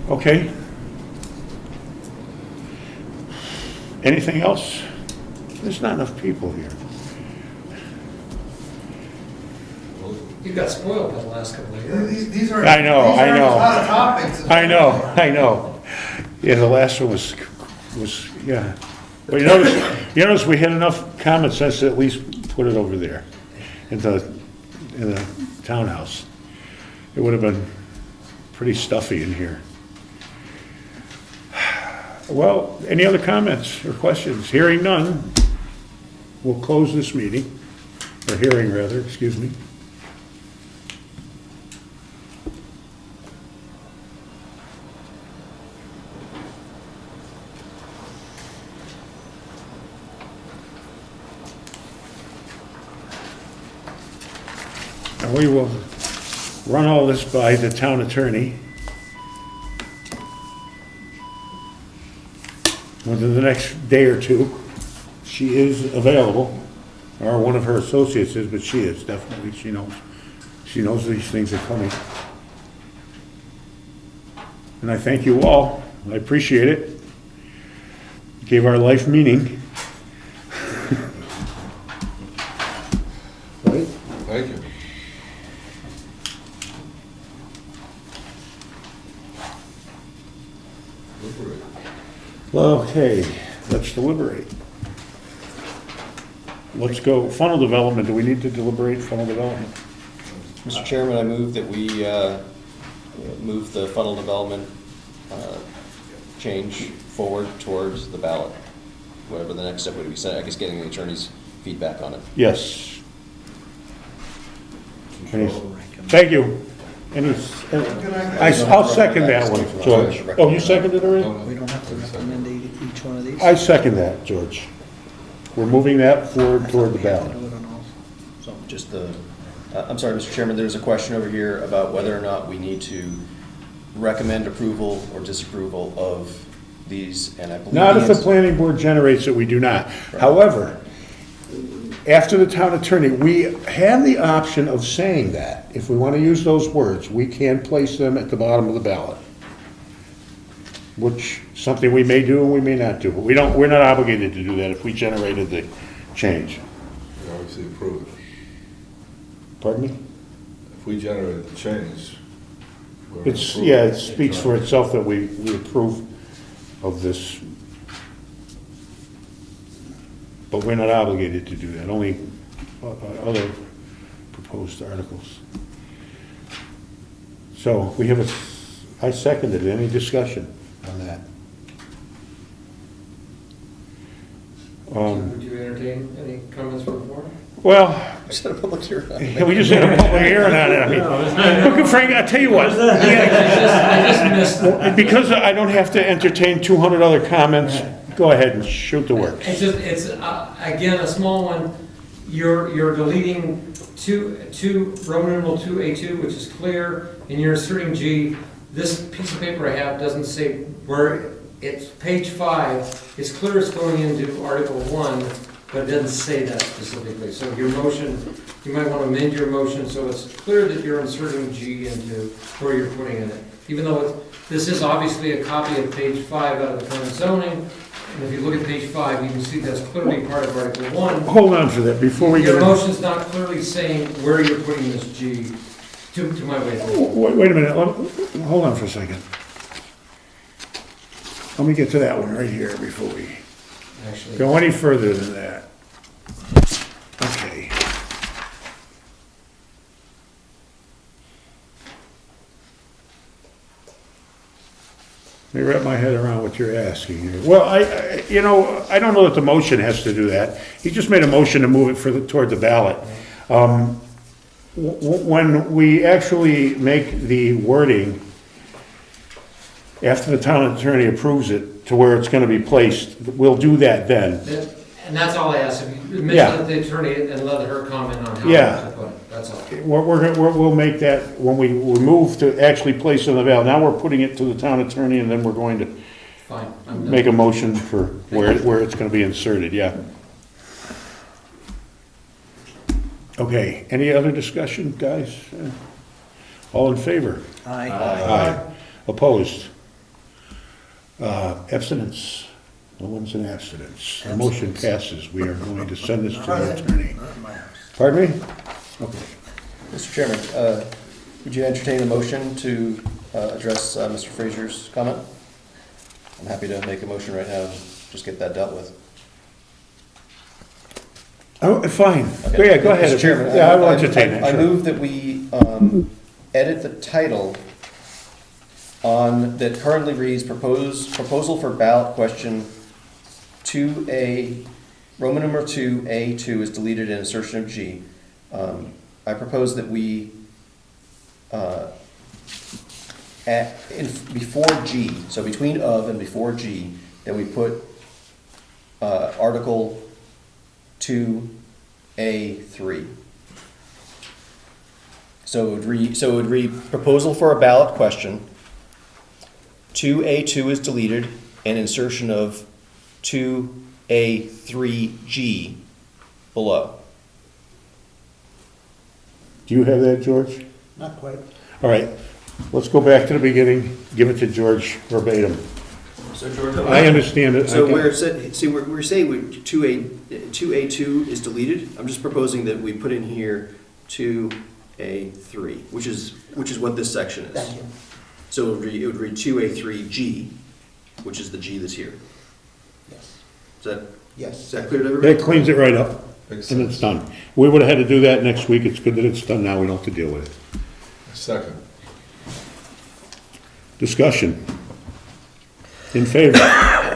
Okay. Anything else? There's not enough people here. You got spoiled by the last couple of years. These are. I know. Hot topics. I know. Yeah, the last one was yeah. But you notice we had enough common sense to at least put it over there in the townhouse. It would have been pretty stuffy in here. Well, any other comments or questions? Hearing none, we'll close this meeting, or hearing rather, excuse me. And we will run all this by the town attorney within the next day or two. She is available, or one of her associates is, but she is, definitely, she knows these things are coming. And I thank you all, I appreciate it. Gave our life meaning. Right? Thank you. Okay, let's deliberate. Let's go, funnel development, do we need to deliberate funnel development? Mr. Chairman, I move that we move the funnel development change forward towards the ballot. Whatever the next step would be, I guess getting the attorney's feedback on it. Yes. Thank you. I'll second that one, George. Oh, you seconded already? We don't have to recommend each one of these? I second that, George. We're moving that forward toward the ballot. So just I'm sorry, Mr. Chairman, there's a question over here about whether or not we need to recommend approval or disapproval of these, and I believe. Not if the planning board generates it, we do not. Right. However, after the town attorney, we have the option of saying that. If we want to use those words, we can place them at the bottom of the ballot. Which, something we may do and we may not do. But we're not obligated to do that if we generated the change. We obviously approve it. Pardon me? If we generate the change. we're It's, approving yeah, it speaks for itself that we approve of this. But we're not obligated to do that, only other proposed articles. So we have I seconded it. Any discussion on that? Would you entertain any comments from the board? Well, We set a public hearing. we just had a public hearing on it. I mean, look, Frank, I tell you what. I just missed. Because I don't have to entertain 200 other comments, go ahead and shoot the works. It's again, a small one. you're deleting Roman numeral 2A2, which is clear, and you're inserting G. This piece of paper I have doesn't say where, it's page 5, it's clear it's going into Article 1, but it doesn't say that specifically. So your motion, you might want to amend your motion so it's clear that you're inserting G into where you're putting it in. Even though this is obviously a copy of page 5 out of the current zoning, and if you look at page 5, you can see that's clearly part of Article 1. Hold on for that, before we get... Your motion's not clearly saying where you're putting this G, to my way of thinking. Wait a minute, hold on for a second. Let me get to that one right here before we Actually, go any further than that. Okay. Let me wrap my head around what you're asking here. Well, I don't know that the motion has to do that. He just made a motion to move it toward the ballot. When we actually make the wording, after the town attorney approves it to where it's gonna be placed, we'll do that then. and that's all I asked, if you Yeah. mention the attorney and let her comment on how Yeah. to put it, that's all. We'll make that, when we move to actually place it on the ballot, now we're putting it to the town attorney, and then we're going to Fine, I'm done. make a motion for where it's gonna be inserted, yeah. Okay, any other discussion, guys? All in favor? Aye. Aye. Opposed? Abstinence? No one's in abstinence. The motion passes. We are going to send this to our attorney. Not in my house. Pardon me? Okay. Mr. Chairman, would you entertain a motion to address Mr. Frazier's comment? I'm happy to make a motion right now and just get that dealt with. Oh, fine. Okay. Yeah, go ahead. Mr. Chairman, Yeah, I will entertain it, I sure. move that we edit the title on, that currently reads proposal for ballot question 2A, Roman number 2A2 is deleted and insertion of G. I propose that we, before G, so between of and before G, that we put Article 2A3. So it would read proposal for a ballot question, 2A2 is deleted, and insertion of 2A3G below. Do you have that, George? Not quite. All right, let's go back to the beginning, give it to George verbatim. So George, I understand it. So where it said, see, we're saying 2A2 is deleted. I'm just proposing that we put in here 2A3, which is what this section is. Thank you. So it would read 2A3G, which is the G that's here. Yes. Is Yes. that clear to everybody? That cleans it right up, Makes and it's sense. done. We would've had to do that next week. It's good that it's done now. We don't have to deal with it. Second. Discussion. In favor?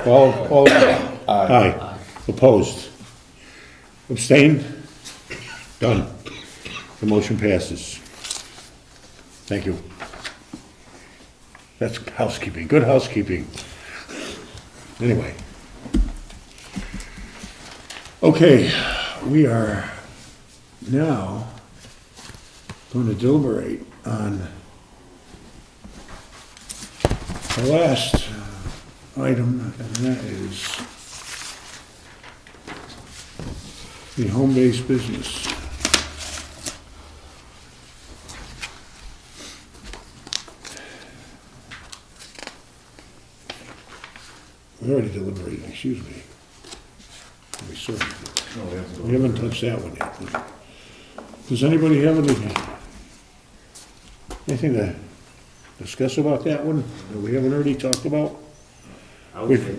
All, aye. Opposed? Abstained? Done. The motion passes. Thank you. That's housekeeping, good housekeeping. Anyway. Okay, we are now going to deliberate on the last item, and that is the home-based business. We already deliberated, excuse me. We certainly did. We haven't touched that one yet. Does anybody have anything to discuss about that one that we haven't already talked about? I would say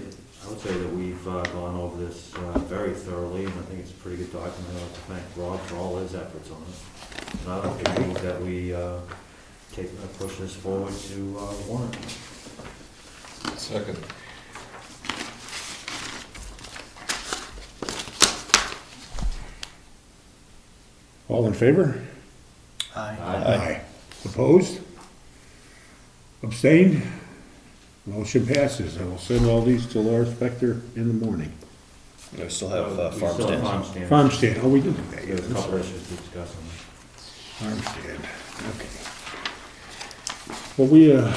that we've gone over this very thoroughly, and I think it's a pretty good document. I'd like to thank Rob for all his efforts on it. And I don't think that we push this forward to warrant. Second. All in favor? Aye. Aye. Opposed? Abstained? Motion passes. I will send all these to Laura Spector in the morning. We still have We farm still have stands. farm stands. Farm stand, oh, we did do that, yeah. There's a couple issues to discuss on that. Farm stand, okay. Well, we, okay,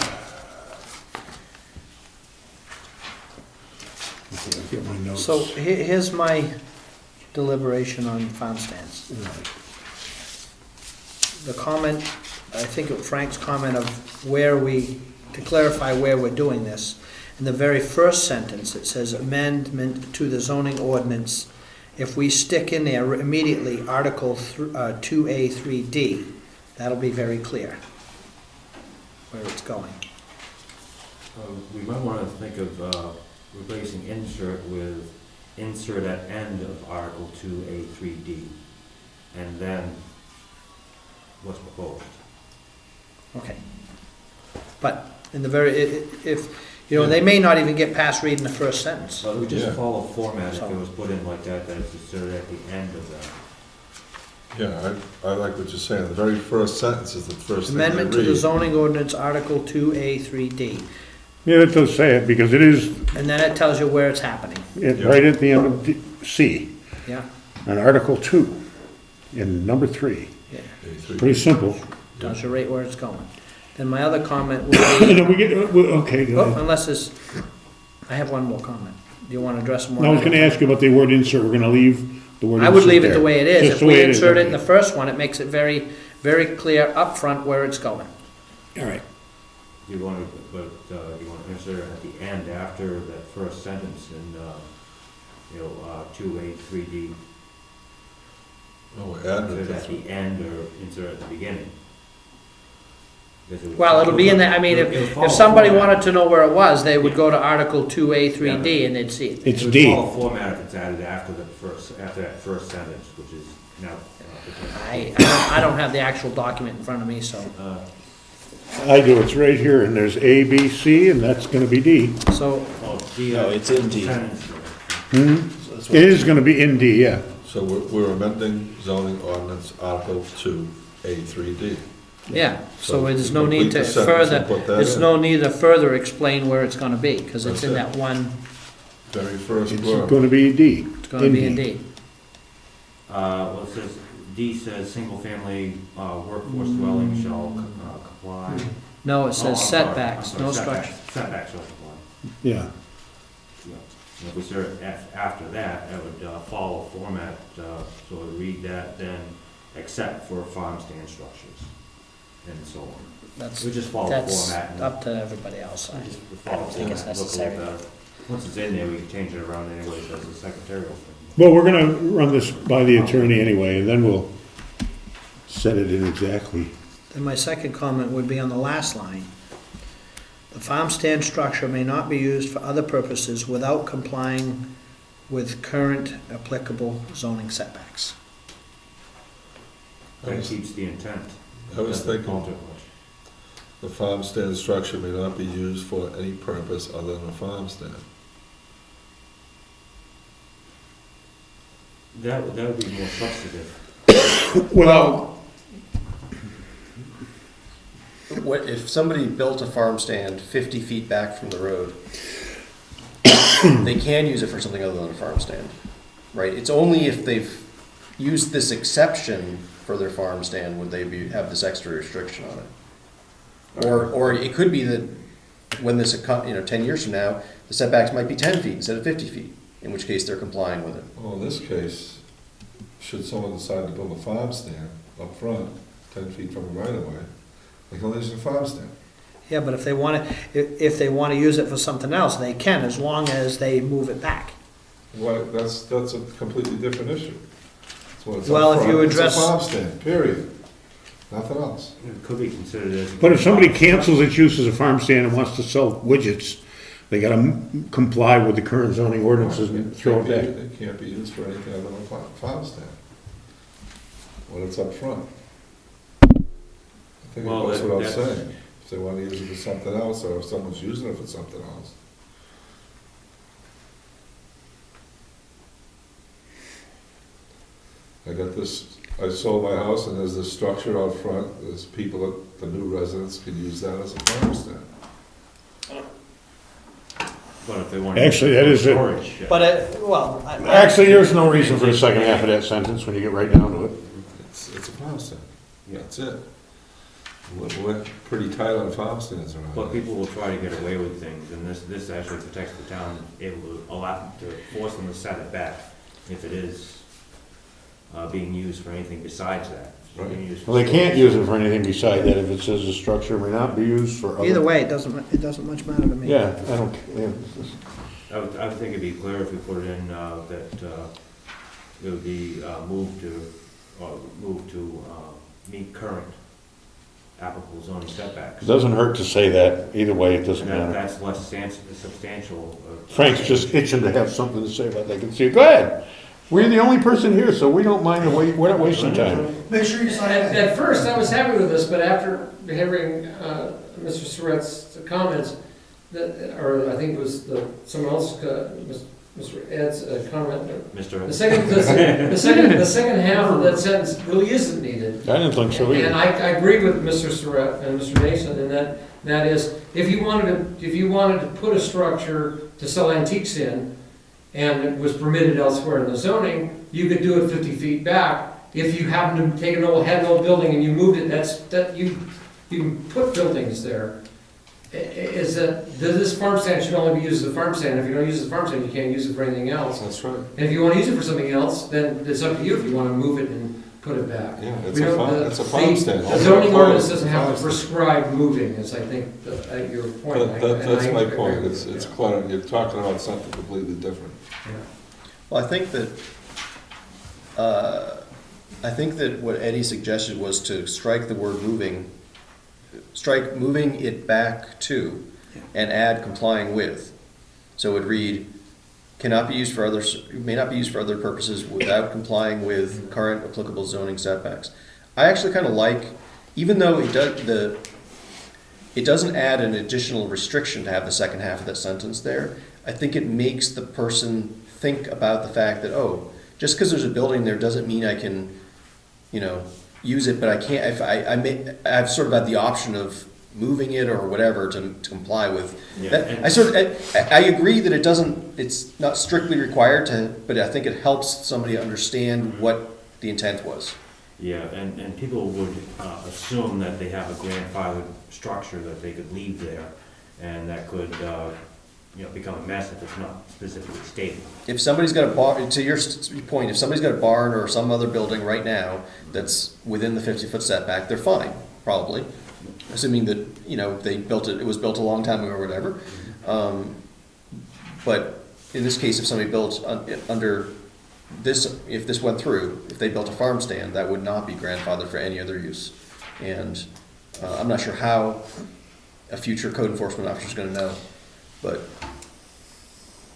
I'll get my notes. So here's my deliberation on farm stands. The comment, I think Frank's comment of to clarify where we're doing this. In the very first sentence, it says amendment to the zoning ordinance. If we stick in there immediately Article 2A 3D, that'll be very clear where it's going. We might want to think of replacing insert with insert at end of Article 2A3D, and then what's proposed. Okay. But in the they may not even get past reading the first sentence. So it would just Yeah. follow format if So- it was put in like that it's inserted at the end of that. Yeah, I like what you're saying. The very first sentence is the first thing I read. Amendment to the zoning ordinance, Article 2A 3D. Yeah, it does say it, because it is And then it tells you where it's happening. right at the end of C, Yeah? on Article 2, in number 3. Yeah. Pretty simple. Tells you right where it's going. Then my other comment would And be, then we get, okay, go ahead. unless it's, I have one more comment. Do you want to address more? No, I was gonna ask you about the word insert, we're gonna leave the word insert I would leave it there. the way it is. Just If the we way it is, insert it in okay. the first one, it makes it very, very clear up front where it's going. All right. You want to insert it at the end after that first sentence in, 2A3D. Oh, add Insert it. at the end or insert at the beginning. Well, it'll be in there, I mean, if somebody wanted to know where it was, they would go to Article 2A 3D and they'd see it. It's It would D. follow format if it's added after that first sentence, which is now. I don't have the actual document in front of me, so. I do, it's right here, and there's A, B, C, and that's gonna be D. So, No, it's in D. It is gonna be in D, yeah. So we're amending zoning ordinance Article 2A3D. yeah, so So there's no need to complete the sentence further, and put that there's in. no need to further explain where it's gonna be, because it's in That's that one, Very first It's word. gonna be D. it's gonna be in D. Well, it says, D says, single-family workforce dwelling shall comply. No, it Oh, says I'm sorry, setbacks, I'm no sorry, structure. Setbacks shall comply. Yeah. Yeah. And if we start after that, that would follow format, so it would read that then, except for farm stand structures, and so on. That's, We just follow that's format. and up to everybody else. we just I follow don't think it's format, look a necessary. little better. Once it's in there, we can change it around anyways as a secretarial thing. Well, we're gonna run this by the attorney anyway, and then we'll set it in exactly. Then my second comment would be on the last line. The farm stand structure may not be used for other purposes without complying with current applicable zoning setbacks. That keeps the intent. I was Doesn't thinking- alter it much. The farm stand structure may not be used for any purpose other than a farm stand. That would be more substantive. Well, What, if somebody built a farm stand 50 feet back from the road, they can use it for something other than a farm stand, right? It's only if they've used this exception for their farm stand would they have this extra restriction on it. Or it could be that when this, 10 years from now, the setbacks might be 10 feet instead of 50 feet, in which case they're complying with it. Well, in this case, should someone decide to build a farm stand up front, 10 feet from the right of way, they can use a farm stand. Yeah, but if they want to use it for something else, they can, as long as they move it back. Why, that's a completely different issue. So when it's Well, up if you front, address- It's a farm stand, period. Nothing else. It could be considered as. but if somebody cancels its use as a farm stand and wants to sell widgets, they gotta comply with the current zoning ordinances and throw it back. It can't be used for anything other than a farm stand. When it's up front. I think Well, that's what I was that's- saying. If they want to use it for something else, or if someone's using it for something else. I got this, I sold my house and there's this structure out front, there's people, the new residents can use that as a farm stand. But if they want. Actually, that is it. Storage, yeah. But, well. Actually, there's no reason for the second half of that sentence when you get right down to it. It's a farm stand. Yeah. That's it. We're pretty tight on farm stands around But here. people will try to get away with things, and this actually protects the town, able to allow, to force them to set it back if it is, being used for anything besides that. Right. Being used for Well, they can't storage. use it for anything beside that if it says the structure may not be used for other. Either way, it doesn't much matter to me. Yeah, I don't, yeah. I would think it'd be clear if we put it in, that, it would be, moved to meet current applicable zoning setbacks. It doesn't hurt to say that, either way, it doesn't And matter. that's less substantial. Frank's just itching to have something to say about that. Can see, go ahead. We're the only person here, so we don't mind, we're not wasting time. Make sure you sign At, it. at first, I was happy with this, but after hearing Mr. Surratt's comments, or I think it was someone else, Mr. Ed's comment. Mr. The second half of that sentence really isn't needed. I didn't think so And either. I agree with Mr. Surratt and Mr. Nason in that is, if you wanted to put a structure to sell antiques in, and it was permitted elsewhere in the zoning, you could do it 50 feet back. If you happen to take had an old building and you moved it, you can put buildings there. Does this farm stand should only be used as a farm stand? If you don't use it as a farm stand, you can't use it for anything else. That's right. And if you want to use it for something else, then it's up to you if you want to move it and put it back. Yeah, We don't- it's a farm stand. The zoning ordinance doesn't have to Farm stand. prescribe moving, is I think your point. That's my And I point, agree. it's clear, you're talking about something completely different. Yeah. Well, I think that what Eddie suggested was to strike the word moving, strike moving it back to, and add complying with. So it would read, cannot be used for others, may not be used for other purposes without complying with current applicable zoning setbacks. I actually kind of like, even though it doesn't add an additional restriction to have the second half of that sentence there, I think it makes the person think about the fact that, oh, just because there's a building there doesn't mean I can, use it, but I can't, if I've sort of had the option of moving it or whatever to comply with. Yeah, That, I agree that it's not strictly required to, but I think it helps somebody understand what the intent was. Yeah, and people would assume that they have a grandfathered structure that they could leave there, and that could, become a mess if it's not specifically stated. If somebody's got a barn, to your point, if somebody's got a barn or some other building right now that's within the 50-foot setback, they're fine, probably. Assuming that, they built it, it was built a long time ago or whatever. But in this case, if somebody built under this, if this went through, if they built a farm stand, that would not be grandfathered for any other use. And I'm not sure how a future code enforcement officer is going to know, but,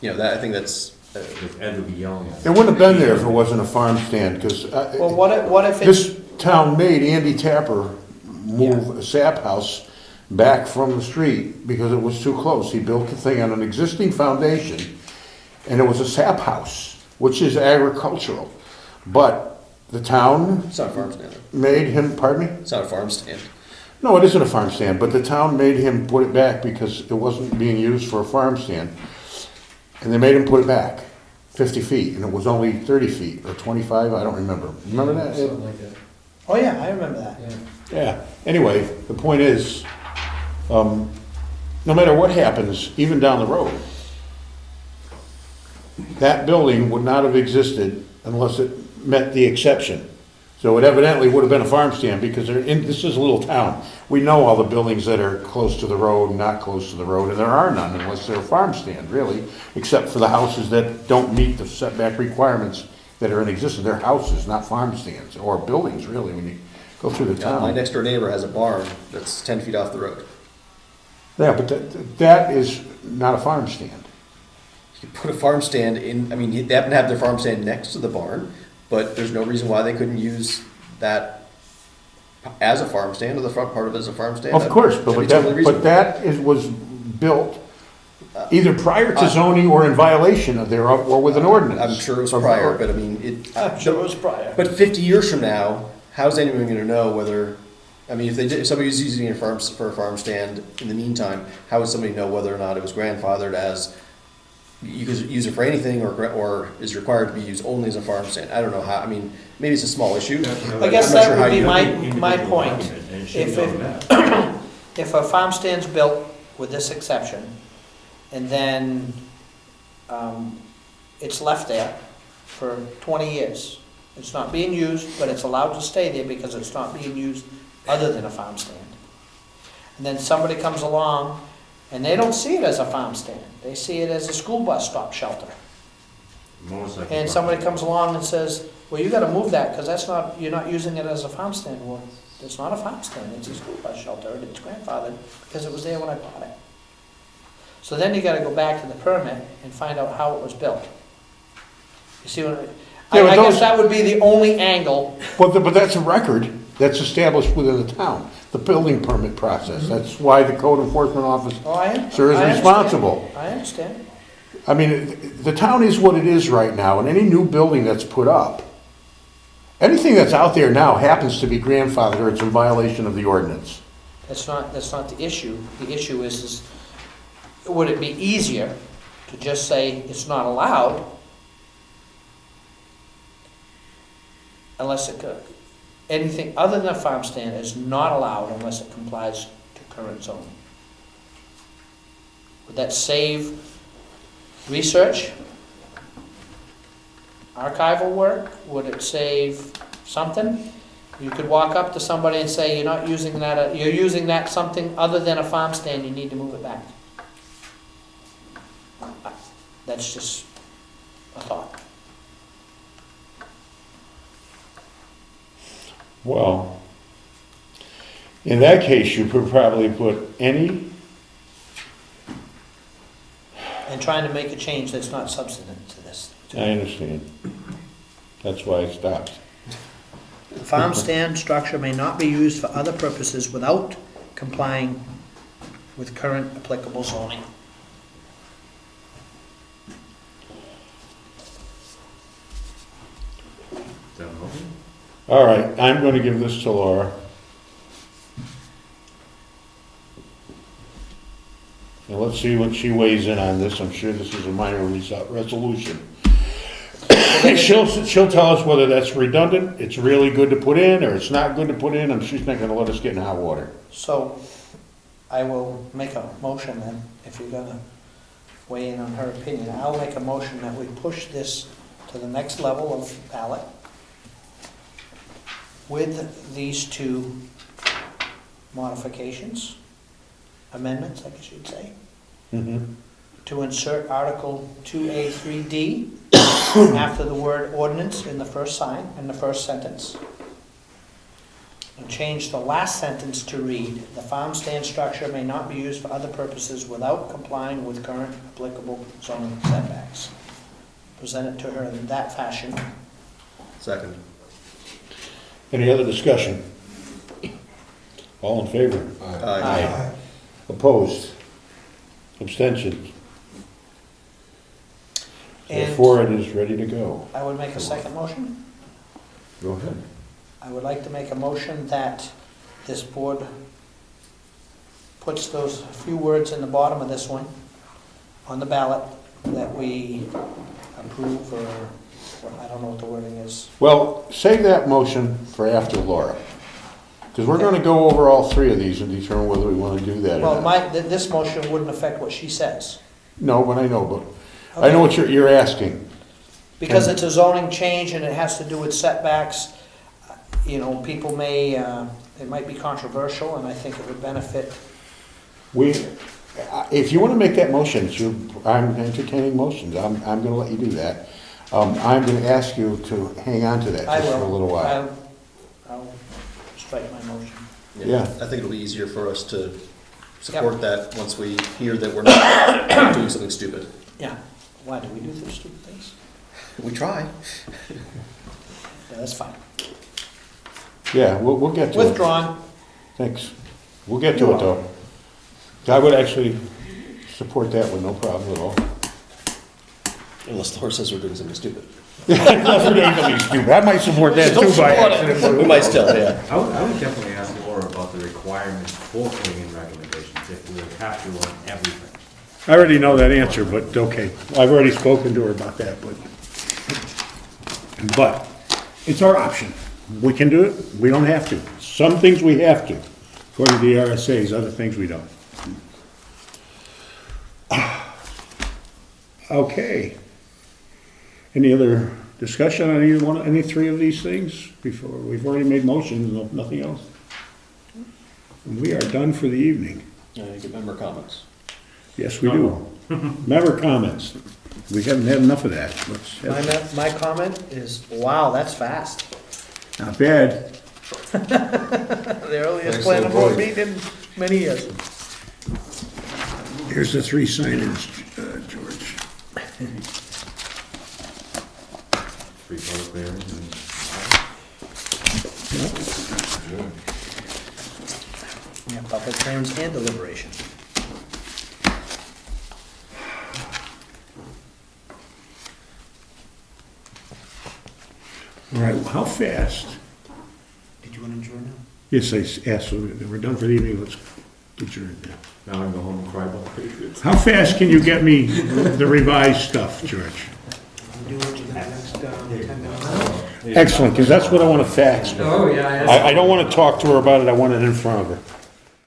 I think that's, If Ed would be yelling at It wouldn't have been there if it wasn't a farm stand, because Well, what if it's, this town made Andy Tapper move a sap house back from the street because it was too close. He built the thing on an existing foundation, and it was a sap house, which is agricultural. But the town it's not a farm stand. made him, pardon me? It's not a farm stand. No, it isn't a farm stand, but the town made him put it back because it wasn't being used for a farm stand. And they made him put it back 50 feet, and it was only 30 feet or 25, I don't remember. Remember that? Something like that, oh yeah, I remember that. yeah. Yeah, anyway, the point is, no matter what happens, even down the road, that building would not have existed unless it met the exception. So it evidently would have been a farm stand because this is a little town. We know all the buildings that are close to the road, not close to the road, and there are none unless they're a farm stand, really, except for the houses that don't meet the setback requirements that are in existence. They're houses, not farm stands, or buildings, really, when you go through the town. My next door neighbor has a barn that's 10 feet off the road. Yeah, but that is not a farm stand. You put a farm stand in, they happen to have their farm stand next to the barn, but there's no reason why they couldn't use that as a farm stand, or the front part of it as a farm stand. Of course, That'd be but totally reasonable. that was built either prior to zoning or in violation of or with an ordinance. I'm sure it was prior, but I'm sure it was prior. but 50 years from now, how's anyone going to know whether, if somebody was using it for a farm stand in the meantime, how would somebody know whether or not it was grandfathered as you could use it for anything or is required to be used only as a farm stand. I don't know how, I mean, maybe it's a small issue. I guess I'm not sure that how would be you- my Individual point. document, and it should If be it- on that. If a farm stand's built with this exception, and then it's left there for 20 years, it's not being used, but it's allowed to stay there because it's not being used other than a farm stand. And then somebody comes along, and they don't see it as a farm stand, they see it as a school bus stop shelter. Motorcycle And park. somebody comes along and says, well, you gotta move that, because that's not, you're not using it as a farm stand. Well, it's not a farm stand, it's a school bus shelter, and it's grandfathered, because it was there when I bought it. So then you gotta go back to the permit and find out how it was built. You see what Yeah, but I guess those- that would be the only angle. But that's a record that's established within the town, the building permit process. That's why the code enforcement officer Oh, I is understand. responsible. I understand. I mean, the town is what it is right now, and any new building that's put up, anything that's out there now happens to be grandfathered or it's in violation of the ordinance. That's not the issue. The issue is would it be easier to just say it's not allowed unless it could? Anything other than a farm stand is not allowed unless it complies to current zoning. Would that save research? Archival work? Would it save something? You could walk up to somebody and say, you're not using that, you're using that something other than a farm stand, you need to move it back. That's just a thought. Well, in that case, you could probably put any, And trying to make a change that's not substantive to this. I understand. That's why I stopped. The farm stand structure may not be used for other purposes without complying with current applicable zoning. Is that a motion? All right, I'm going to give this to Laura. And let's see what she weighs in on this. I'm sure this is a minor resolution. She'll tell us whether that's redundant, it's really good to put in, or it's not good to put in, and she's not gonna let us get in hot water. So I will make a motion then, if you're gonna weigh in on her opinion. I'll make a motion that we push this to the next level of ballot with these two modifications, amendments, I guess you'd say, to insert Article 2A3D after the word ordinance in the first sentence. And change the last sentence to read, the farm stand structure may not be used for other purposes without complying with current applicable zoning setbacks. Present it to her in that fashion. Second. Any other discussion? All in favor? Aye. Opposed? Abstentions? And Therefore, it is ready to go. I would make a second motion. Go ahead. I would like to make a motion that this board puts those few words in the bottom of this one on the ballot, that we approve, or I don't know what the wording is. Well, save that motion for after Laura, because we're going to go over all three of these and determine whether we want to do that or Well, not. this motion wouldn't affect what she says. No, but I know, but I know what you're asking. Because it's a zoning change and it has to do with setbacks, you know, people may, it might be controversial, and I think it would benefit. If you want to make that motion, I'm entertaining motions. I'm going to let you do that. I'm going to ask you to hang on to that I just for a will. little while. I'll strike my motion. Yeah. I think it'll be easier for us to support that once we hear that we're not doing something stupid. Yeah. Why, do we do those stupid things? We try. Yeah, that's fine. Yeah, we'll get to it. Withdrawn. Thanks. We'll get to it, though. I would actually support that with no problem at all. Unless Laura says we're doing something stupid. Unless we're doing something stupid. I might support that too by accident. We might still, yeah. I would definitely ask Laura about the requirements for putting in recommendations, if we would have to on everything. I already know that answer, but okay. I've already spoken to her about that, but it's our option. We can do it, we don't have to. Some things we have to, according to the RSA's, other things we don't. Okay. Any other discussion on any three of these things before? We've already made motions, nothing else. We are done for the evening. You get member comments. Yes, we do. Member comments. We haven't had enough of that. My comment is, wow, that's fast. Not bad. The earliest Thanks, planning board boy. meeting in many years. Here's the three sign-ins, George. Free public hearing and- Yeah, public hearings and deliberation. All right, well, how fast? Did you want to adjourn now? Yes, I asked, so we're done for the evening, let's adjourn now. Now I go home and cry about the Patriots. How fast can you get me the revised stuff, George? I'll do it within the next 10 minutes. Excellent, because that's what I want to fax. Oh, yeah. I don't want to talk to her about it, I want it in front of her.